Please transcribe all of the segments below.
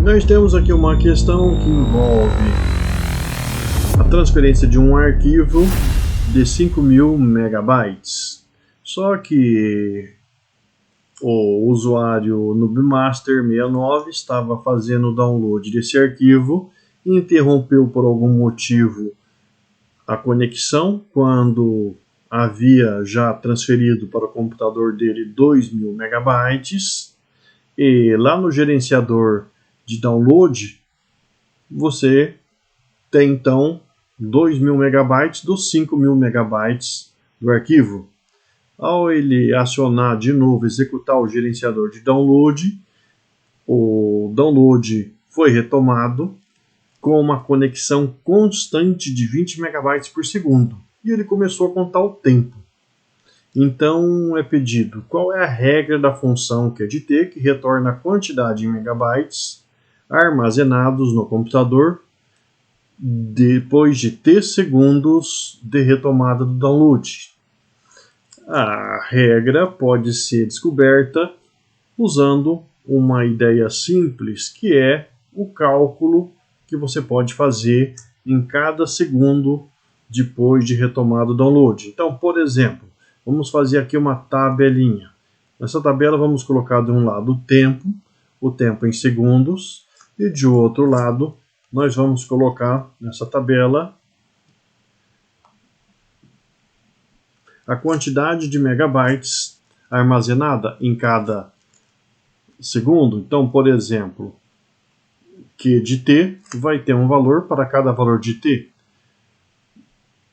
Nós temos aqui uma questão que envolve a transferência de um arquivo de 5.000 megabytes. Só que o usuário Nubmaster69 estava fazendo o download desse arquivo e interrompeu por algum motivo a conexão quando havia já transferido para o computador dele 2.000 megabytes. E lá no gerenciador de download, você tem então 2.000 megabytes dos 5.000 megabytes do arquivo. Ao ele acionar de novo, executar o gerenciador de download, o download foi retomado com uma conexão constante de 20 megabytes por segundo. E ele começou a contar o tempo. Então é pedido qual é a regra da função QDT que retorna a quantidade em megabytes armazenados no computador depois de T segundos de retomada do download. A regra pode ser descoberta usando uma ideia simples, que é o cálculo que você pode fazer em cada segundo depois de retomado o download. Então, por exemplo, vamos fazer aqui uma tabelinha. Nessa tabela vamos colocar de um lado o tempo em segundos, e de outro lado nós vamos colocar nessa tabela a quantidade de megabytes armazenada em cada segundo. Então, por exemplo, Q de T vai ter um valor para cada valor de T.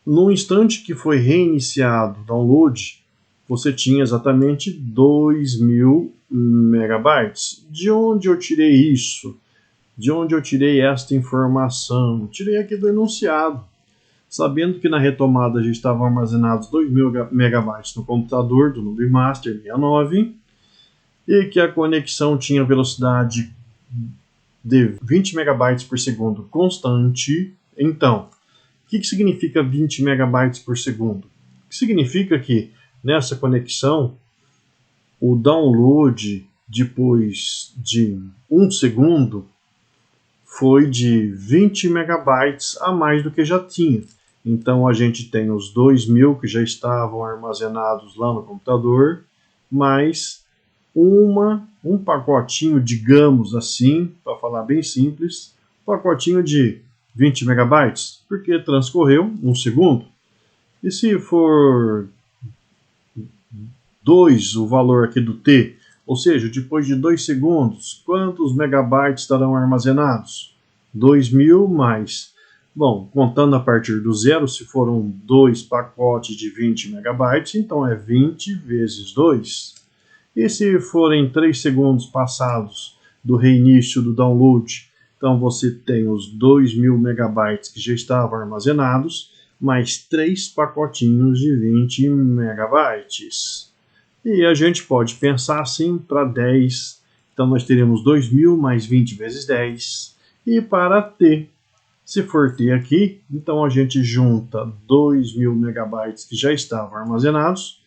No instante que foi reiniciado o download, você tinha exatamente 2.000 megabytes. De onde eu tirei isso? De onde eu tirei esta informação? Tirei aqui do enunciado. Sabendo que na retomada já estavam armazenados 2.000 megabytes no computador do Nubmaster69 e que a conexão tinha velocidade de 20 megabytes por segundo constante. Então, o que significa 20 megabytes por segundo? Significa que nessa conexão o download depois de 1 segundo foi de 20 megabytes a mais do que já tinha. Então a gente tem os 2.000 que já estavam armazenados lá no computador, mais um pacotinho, digamos assim, para falar bem simples, pacotinho de 20 megabytes, porque transcorreu 1 segundo. E se for 2 o valor aqui do T, ou seja, depois de 2 segundos, quantos megabytes estarão armazenados? 2.000 mais. Bom, contando a partir do zero, se foram 2 pacotes de 20 megabytes, então é 20 vezes 2. E se forem 3 segundos passados do reinício do download, então você tem os 2.000 megabytes que já estavam armazenados, mais 3 pacotinhos de 20 megabytes. E a gente pode pensar assim para 10, então nós teremos 2.000 mais 20 vezes 10. E para T, se for T aqui, então a gente junta 2.000 megabytes que já estavam armazenados,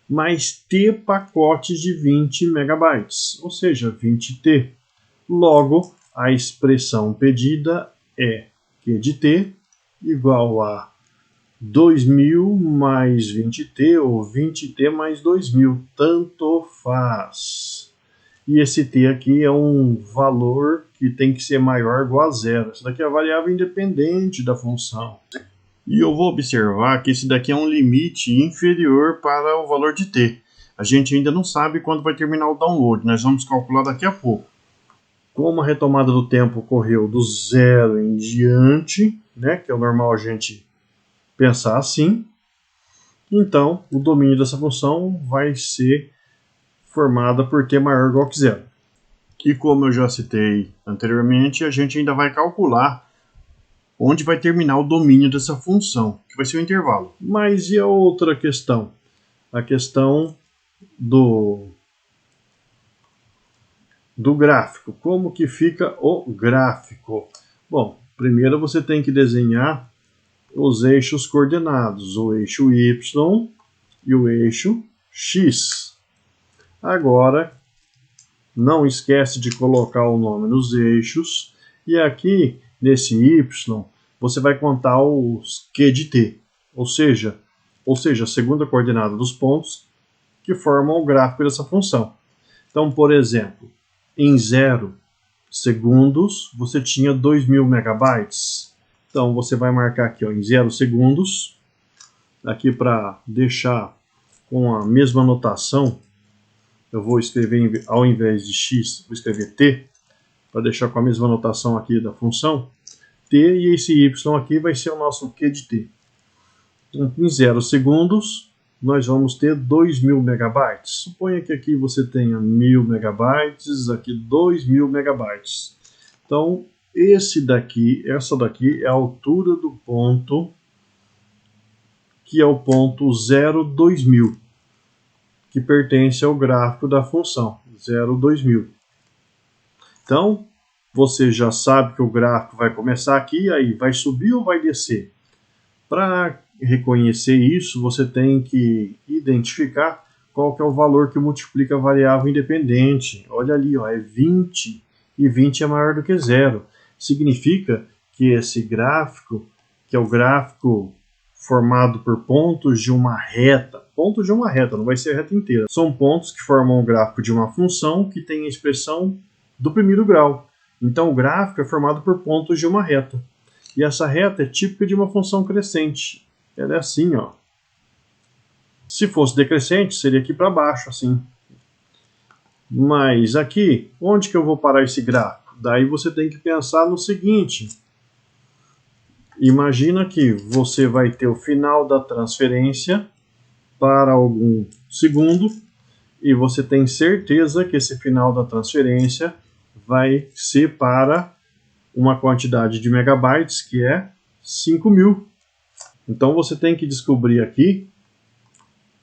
mais T pacotes de 20 megabytes, ou seja, 20T. Logo, a expressão pedida é Q de T igual a 2.000 mais 20T ou 20T mais 2.000, tanto faz. E esse T aqui é um valor que tem que ser maior ou igual a zero. Isso daqui é a variável independente da função. E eu vou observar que esse daqui é um limite inferior para o valor de T. A gente ainda não sabe quando vai terminar o download, nós vamos calcular daqui a pouco. Como a retomada do tempo ocorreu do zero em diante, né, que é o normal a gente pensar assim, então o domínio dessa função vai ser formada por T maior ou igual que zero. E como eu já citei anteriormente, a gente ainda vai calcular onde vai terminar o domínio dessa função, que vai ser o intervalo. Mas e a outra questão? A questão do gráfico. Como que fica o gráfico? Bom, primeiro você tem que desenhar os eixos coordenados, o eixo Y e o eixo X. Agora, Não esquece de colocar o nome nos eixos. E aqui, nesse Y, você vai contar os Q de T. Ou seja, a segunda coordenada dos pontos que formam o gráfico dessa função. Então, por exemplo, em 0 segundos, você tinha 2.000 megabytes. Então, você vai marcar aqui, ó, em 0 segundos. Aqui para deixar com a mesma notação, eu vou escrever, ao invés de x, vou escrever t, para deixar com a mesma notação aqui da função, t, e esse y aqui vai ser o nosso q de t. Então, em 0 segundos, nós vamos ter 2.000 megabytes. Suponha que aqui você tenha 1.000 megabytes, aqui 2.000 megabytes. Então, essa daqui é a altura do ponto, que é o ponto 0, 2.000, que pertence ao gráfico da função, 0, 2.000. Então, você já sabe que o gráfico vai começar aqui, aí vai subir ou vai descer. Para reconhecer isso, você tem que identificar qual que é o valor que multiplica a variável independente. Olha ali, ó, é 20, e 20 é maior do que 0. Significa que esse gráfico, que é o gráfico formado por pontos de uma reta, não vai ser a reta inteira, são pontos que formam o gráfico de uma função que tem a expressão do primeiro grau. Então o gráfico é formado por pontos de uma reta. E essa reta é típica de uma função crescente. Ela é assim, ó. Se fosse decrescente, seria aqui para baixo, assim. Mas aqui, onde que eu vou parar esse gráfico? Daí você tem que pensar no seguinte. Imagina que você vai ter o final da transferência para algum segundo e você tem certeza que esse final da transferência vai ser para uma quantidade de megabytes que é 5.000. Então você tem que descobrir aqui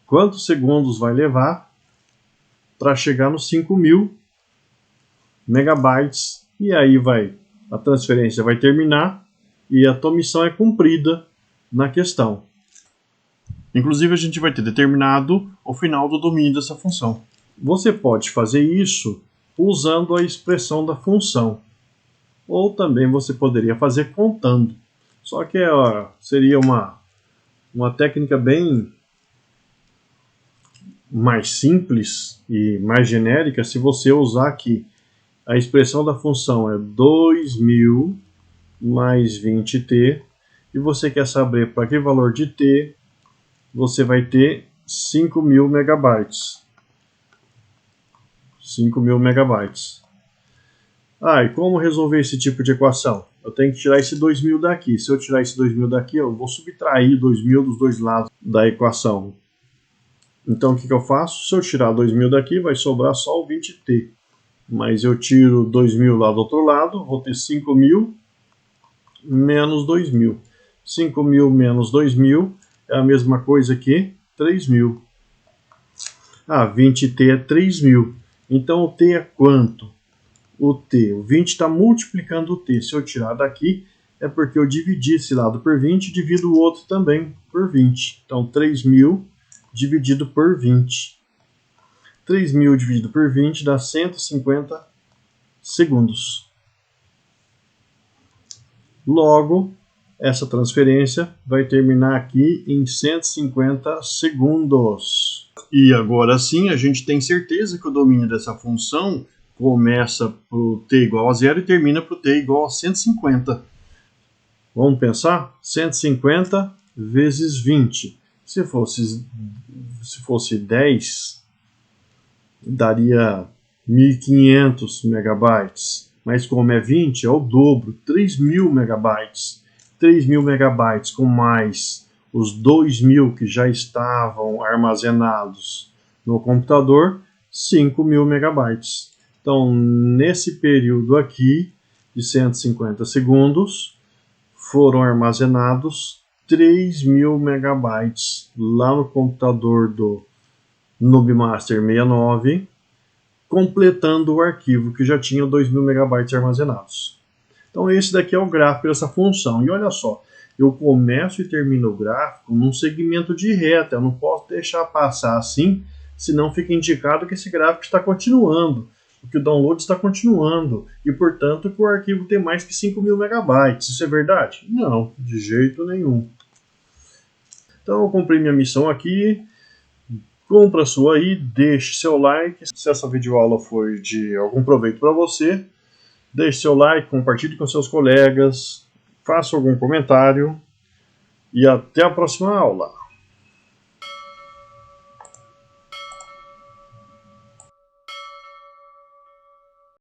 quantos segundos vai levar para chegar nos 5.000 megabytes. E aí a transferência vai terminar e a tua missão é cumprida na questão. Inclusive a gente vai ter determinado o final do domínio dessa função. Você pode fazer isso usando a expressão da função. Ou também você poderia fazer contando. Só que seria uma técnica bem mais simples e mais genérica se você usar aqui. A expressão da função é 2.000 mais 20t, e você quer saber para que valor de t você vai ter 5.000 megabytes. 5.000 megabytes. E como resolver esse tipo de equação? Eu tenho que tirar esse 2.000 daqui. Se eu tirar esse 2.000 daqui, eu vou subtrair 2.000 dos dois lados da equação. Então, o que eu faço? Se eu tirar 2.000 daqui, vai sobrar só o 20t. Mas eu tiro 2.000 lá do outro lado, vou ter 5.000 menos 2.000. 5.000 menos 2.000 é a mesma coisa que 3.000. 20t é 3.000. Então, o t é quanto? O 20 está multiplicando o t. Se eu tirar daqui, é porque eu dividi esse lado por 20 e divido o outro também por 20. Então, 3.000 dividido por 20. 3.000 dividido por 20 dá 150 segundos. Logo, essa transferência vai terminar aqui em 150 segundos. E agora sim, a gente tem certeza que o domínio dessa função começa para o t igual a 0 e termina para o t igual a 150. Vamos pensar? 150 vezes 20. Se fosse 10, daria 1.500 megabytes. Mas como é 20, é o dobro, 3.000 megabytes. 3.000 megabytes com mais os 2.000 que já estavam armazenados no computador, 5.000 megabytes. Então, nesse período aqui, de 150 segundos, foram armazenados 3.000 megabytes lá no computador do Nubmaster 69, completando o arquivo que já tinha 2.000 megabytes armazenados. Então esse daqui é o gráfico dessa função. E olha só, eu começo e termino o gráfico num segmento de reta. Eu não posso deixar passar assim, senão fica indicado que esse gráfico está continuando. porque o download está continuando e, portanto, que o arquivo tem mais que 5.000 megabytes. Isso é verdade? Não, de jeito nenhum. Então eu cumpri minha missão aqui. Cumpra a sua aí, deixe seu like. Se essa videoaula foi de algum proveito para você, deixe seu like, compartilhe com seus colegas, faça algum comentário e até a próxima aula.